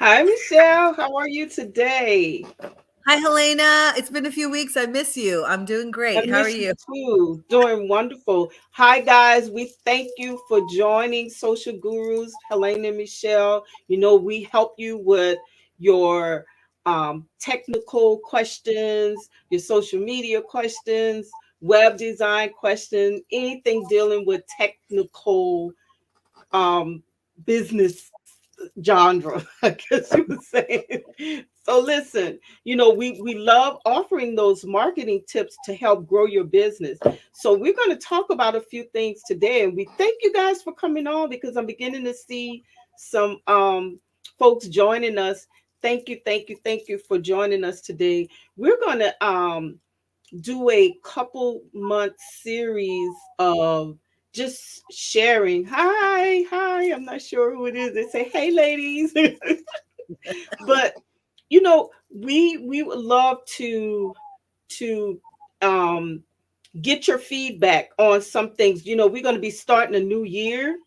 Hi, Michelle. How are you today? Hi, Helena. It's been a few weeks. I miss you. I'm doing I great. How are miss you you? too. Doing wonderful. Hi, guys. We thank you for joining Social Gurus, Helena and Michelle. We help you with your technical questions, your social media questions, web design questions, anything dealing with technical um, business genre, I guess you would say. So listen, we love offering those marketing tips to help grow your business. So we're going to talk about a few things today, and we thank you guys for coming on because I'm beginning to see some folks joining us. Thank you, thank you, thank you for joining us today. We're going to do a couple month series of just sharing. Hi, I'm not sure who it is. They say, hey, ladies. But we would love to um get your feedback on some things. We're going to be starting a new year,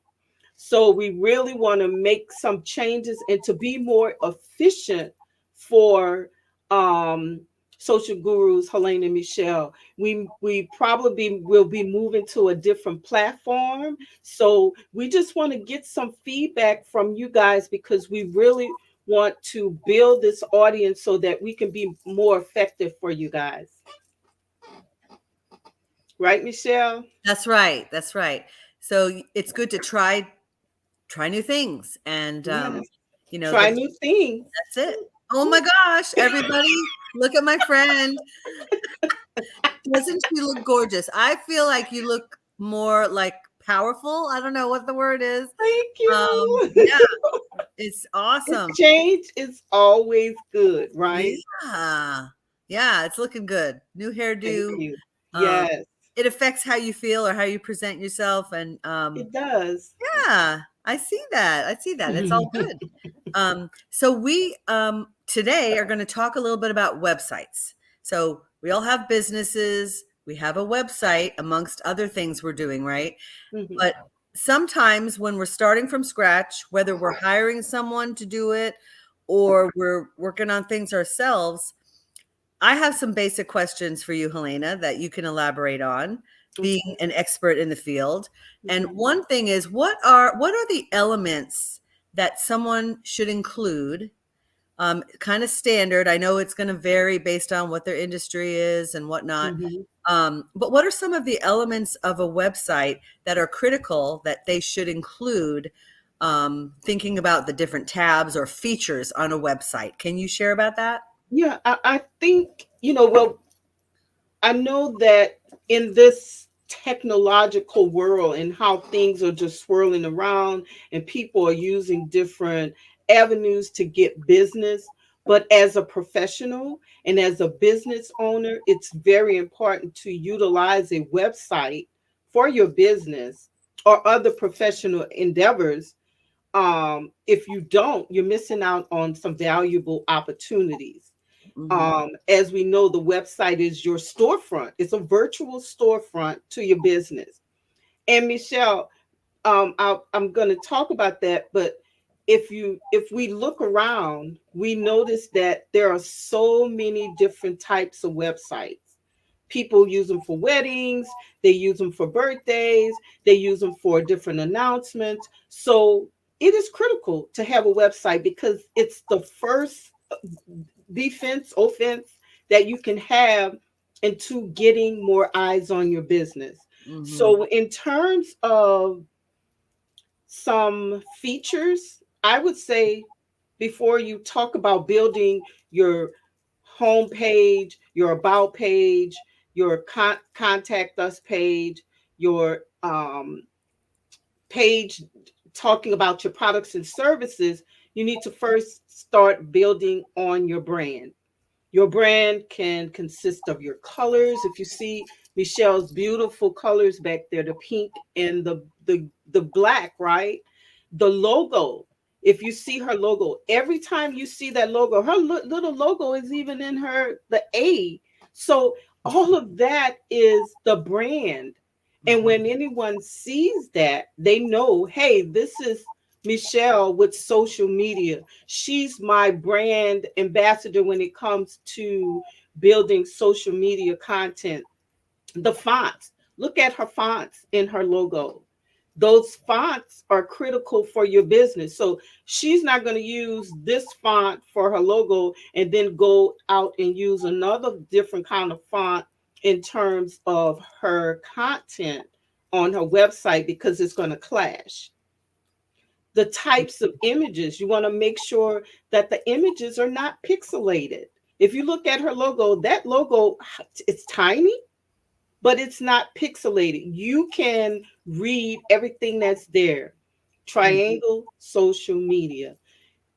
so we really want to make some changes and to be more efficient for um, social gurus, Helene and Michelle. We probably will be moving to a different platform. So we just want to get some feedback from you guys because we really want to build this audience so that we can be more effective for you guys. Right, Michelle? That's right. That's right. So it's good to try new things, and Yes. Try that's new things. that's it. Oh my gosh, everybody, look at my friend. Doesn't she look gorgeous? I feel like you look more like powerful. I don't know what the word is. Thank you. Yeah, it's It's awesome. change is always good, right? Yeah, yeah, it's looking good. New Thank hairdo. you. Um, Yes, it affects how you feel or how you present yourself, and it does. yeah, I see that. I see that. It's all good. So we today are going to talk a little bit about websites. So we all have businesses. We have a website, amongst other things we're doing, right? Mhm. But sometimes when we're starting from scratch, whether we're hiring someone to do it or we're working on things ourselves, I have some basic questions for you, Helena, that you can elaborate on, being Okay. an expert in the field. And Mhm. one thing is, what are the elements that someone should include? Kind of standard. I know it's going to vary based on what their industry is and whatnot. Mhm. But what are some of the elements of a website that are critical that they should include? Thinking about the different tabs or features on a website. Can you share about that? Yeah, I think, well, I know that in this technological world and how things are just swirling around and people are using different avenues to get business. But as a professional and as a business owner, it's very important to utilize a website for your business or other professional endeavors. If you don't, you're missing out on some valuable opportunities. Hmm. As we know, the website is your storefront. It's a virtual storefront to your business. And Michelle, I'm going to talk about that, but if we look around, we notice that there are so many different types of websites. People use them for weddings, they use them for birthdays, they use them for different announcements. So it is critical to have a website because it's the first defense, offense that you can have into getting more eyes on your business. Hmm. So, in terms of some features, I would say before you talk about building your home page, your about page, your contact us page, your page talking about your products and services, you need to first start building on your brand. Your brand can consist of your colors. If you see Michelle's beautiful colors back there, the pink and the black, right? The logo. If you see her logo, every time you see that logo, her little logo is even in her the A. So all of that is the brand. And when anyone sees that, they know, hey, this is Michelle with social media. She's my brand ambassador when it comes to building social media content. The fonts. Look at her fonts in her logo. Those fonts are critical for your business. So she's not going to use this font for her logo and then go out and use another different kind of font in terms of her content on her website because it's going to clash. The types of images, you want to make sure that the images are not pixelated. If you look at her logo, that logo, it's tiny, but it's not pixelated. You can read everything that's there. Mhm. Triangle social media.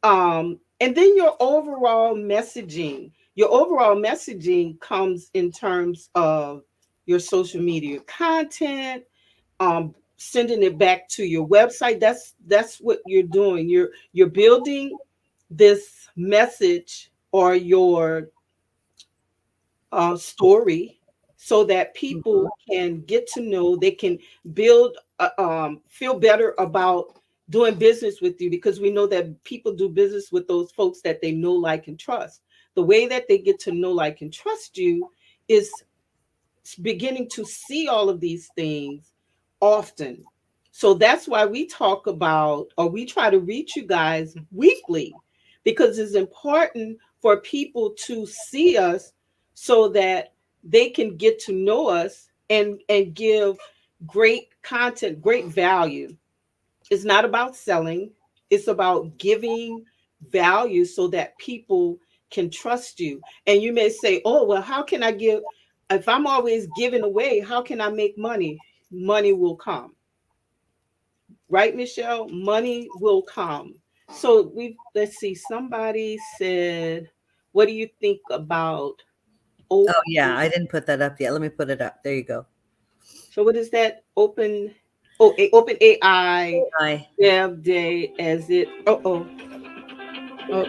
And then your overall messaging. Your overall messaging comes in terms of your social media content, sending it back to your website. That's what you're doing. You're building this message or your story so that people Mhm. can get to know, they can build, feel better about doing business with you because we know that people do business with those folks that they know, like, and trust. The way that they get to know, like, and trust you is beginning to see all of these things often. So that's why we talk about, or we try to reach you guys weekly, because it's important for people to see us so that they can get to know us and give great content, great value. It's not about selling, it's about giving value so that people can trust you. And you may say, oh, well, how can I give? If I'm always giving away, how can I make money? Money will come, right, Michelle? Money will come. So let's see, somebody said, what do you think about open? Oh, yeah, I didn't put that up yet. Let me put it up. There you go. So what is that? Open, oh, open AI AI. dev day as it, oh,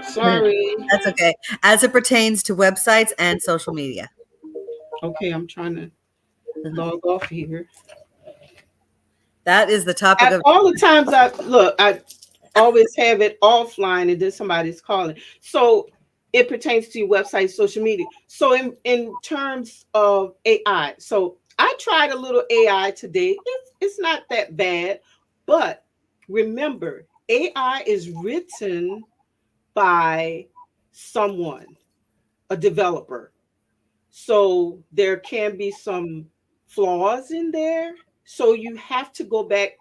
sorry. That's okay. As it pertains to websites and social media. Okay, I'm trying to Mhm. log off here. That is the topic At of all the times I look, I always have it offline and then somebody's calling. So it pertains to your website, social media. So in terms of AI, so I tried a little AI today. It's not that bad, but remember, AI is written by someone, a developer. So there can be some flaws in there. So you have to go back.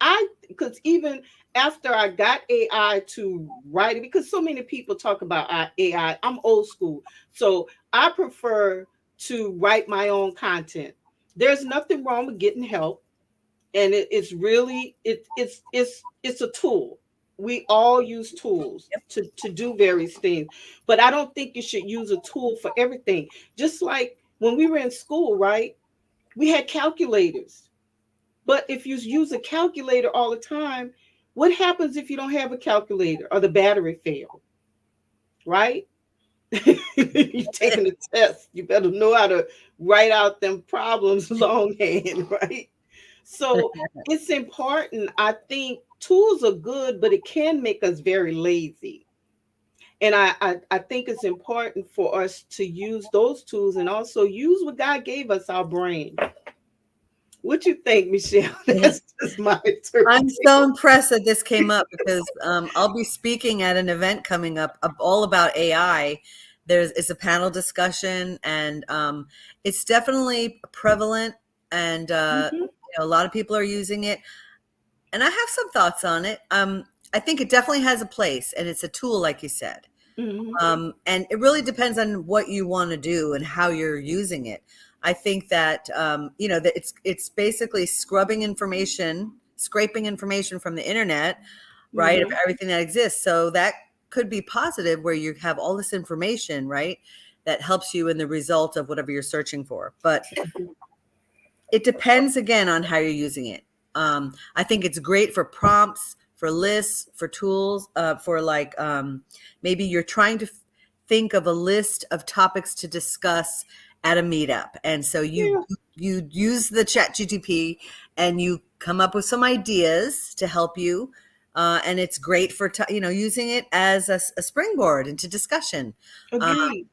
Because even after I got AI to write it, because so many people talk about AI, I'm old school. So I prefer to write my own content. There's nothing wrong with getting help. And it's really it's a tool. We all use tools to do various things, but I don't think you should use a tool for everything. Just like when we were in school, right, we had calculators, but if you use a calculator all the time, what happens if you don't have a calculator or the battery failed, right? You're taking a test, you better know how to write out them problems longhand, right? So it's important. I think tools are good, but it can make us very lazy. And I think it's important for us to use those tools and also use what God gave us, our brain. What you think, Michelle? That's just my I'm interpretation. so impressed that this came up because I'll be speaking at an event coming up all about AI. It's a panel discussion, and it's definitely prevalent, and Hmm. a lot of people are using it. And I have some thoughts on it. I think it definitely has a place, and it's a tool, like you said. Hmm. And it really depends on what you want to do and how you're using it. I think that that it's basically scraping information from the internet, right, of Hmm. everything that exists. So that could be positive, where you have all this information, right, that helps you in the result of whatever you're searching for. But it depends again on how you're using it. I think it's great for prompts, for lists, for tools, for like maybe you're trying to think of a list of topics to discuss at a meetup, and so Yeah. you use the Chat GTP and you come up with some ideas to help you. and it's great for using it as a springboard into discussion. Um, Agreed.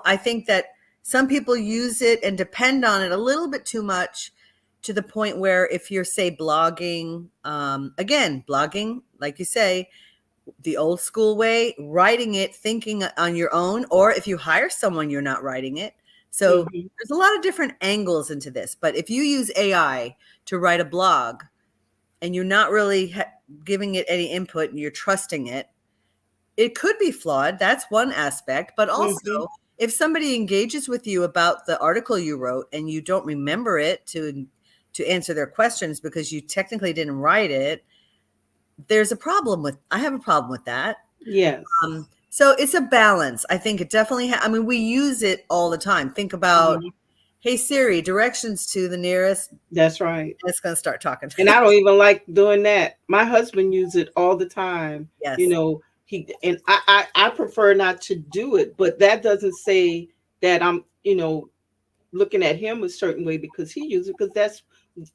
I think that some people use it and depend on it a little bit too much, to the point where if you're, say, blogging, again, blogging, like you say, the old school way, writing it, thinking on your own, or if you hire someone, you're not writing it. So Hmm. there's a lot of different angles into this. But if you use AI to write a blog and you're not really giving it any input and you're trusting it, it could be flawed. That's one aspect. But Hmm. also, if somebody engages with you about the article you wrote and you don't remember it to answer their questions because you technically didn't write it, I have a problem with that. Yes. So it's a balance. I think it definitely, I mean, we use it all the time. Think about, Hmm. hey Siri, directions to the nearest, That's right. and it's going to start talking. And I don't even like doing that. My husband uses it all the time. You Yes. know, I prefer not to do it, but that doesn't say that I'm, looking at him a certain way because he uses it, because that's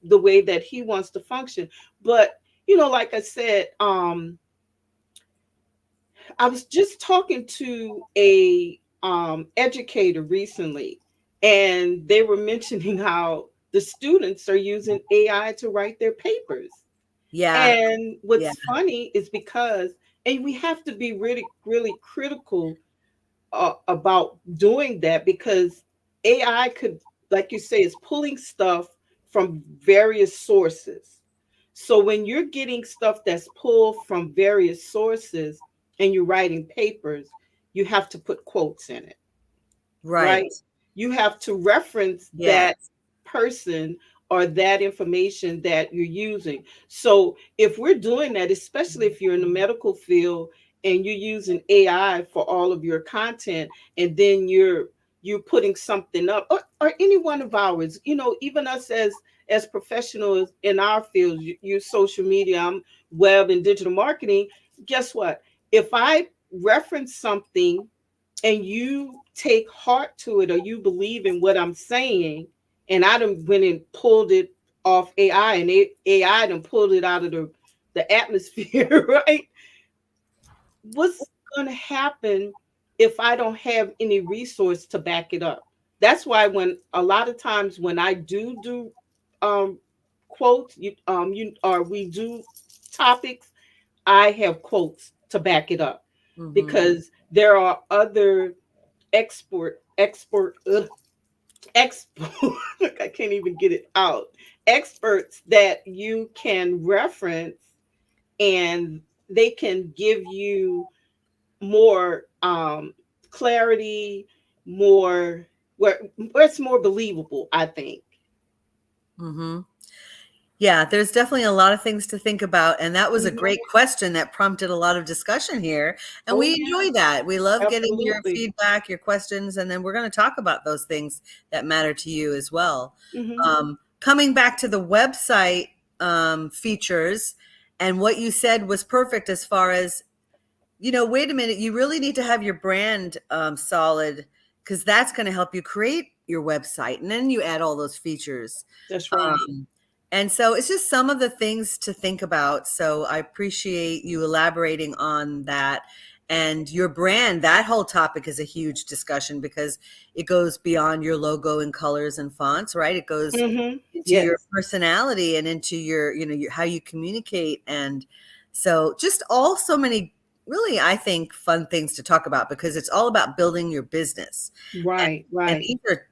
the way that he wants to function. But like I said, I was just talking to a educator recently, and they were mentioning how the students are using AI to write their papers. Yeah. And Yeah. what's funny is because, and we have to be really, really critical about doing that, because AI could, like you say, is pulling stuff from various sources. So when you're getting stuff that's pulled from various sources and you're writing papers, you have to put quotes in it, Right. right? You have to reference that Yes. person or that information that you're using. So if we're doing that, especially if you're in the medical field and you're using AI for all of your content, and then you're putting something up, or any one of ours, even us as professionals in our fields, you use social media, I'm web and digital marketing. Guess what? If I reference something and you take heart to it, or you believe in what I'm saying, and I done went and pulled it off AI, and AI done pulled it out of the atmosphere, right? What's going to happen if I don't have any resource to back it up? That's why when a lot of times when I do um, quotes, you or we do topics, I have quotes to back it up, Hmm. because there are other expert look, I can't even get it out, experts that you can reference, and they can give you more clarity, more, where it's more believable, I think. Hmm. Yeah, there's definitely a lot of things to think about. And that was a Mhm. great question that prompted a lot of discussion here. And Oh we yeah, enjoy that. We love getting your absolutely. feedback, your questions, and then we're going to talk about those things that matter to you as well. Hmm. Coming back to the website features, and what you said was perfect as far as, wait a minute, you really need to have your brand solid, because that's going to help you create your website. And then you add all those features. That's right. Um, and so it's just some of the things to think about. So I appreciate you elaborating on that. And your brand, that whole topic is a huge discussion, because it goes beyond your logo and colors and fonts, right? It goes into your Yes. personality and into how you communicate. And so just all so many, really, I think, fun things to talk about, because it's all about building your business. Right, And right.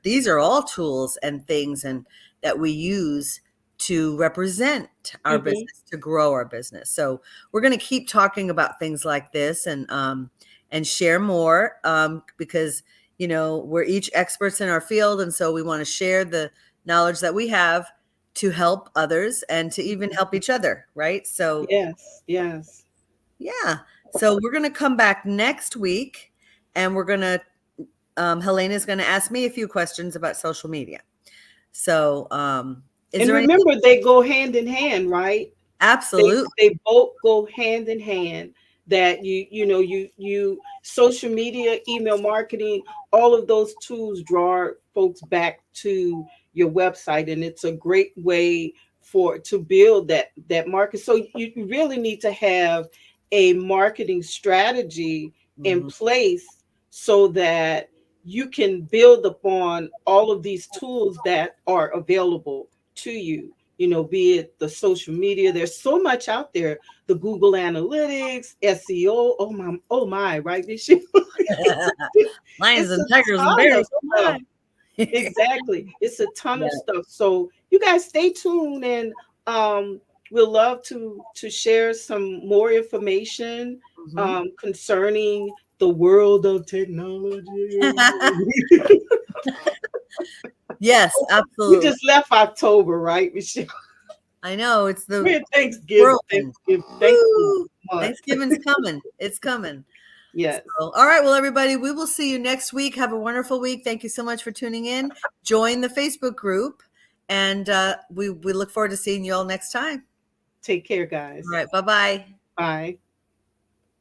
these are all tools and things and that we use to represent our Hmm. business, to grow our business. So we're going to keep talking about things like this, and share more, because we're each experts in our field, and so we want to share the knowledge that we have to help others and to even help each other, right? So Yes, yes. yeah, so we're going to come back next week, and we're going to Helena is going to ask me a few questions about social media. So, is And there anything? remember, they go hand in hand, right? they Absolutely. they both go hand in hand. That you social media, email marketing, all of those tools draw folks back to your website, and it's a great way for to build that market. So you really need to have a marketing strategy in Mhm. place so that you can build upon all of these tools that are available to you. You know, be it the social media, there's so much out there, the Google Analytics, SEO. Oh my, right? This shit. Lions It's and a tigers and ton of bears. Oh stuff. my. Exactly. It's a ton of Yeah. stuff. So you guys stay tuned, and um we'll love to share some more information Mhm. concerning the world of technology. Yes, We absolutely. just left October, right, Michelle? I know it's the We're in Thanksgiving, whirlwind. Thankful Woo! month. Thanksgiving's coming. It's coming. Yes. So, all right. Well, everybody, we will see you next week. Have a wonderful week. Thank you so much for tuning in. Join the Facebook group, and we look forward to seeing you all next time. Take care, All guys. right. Bye bye. Bye.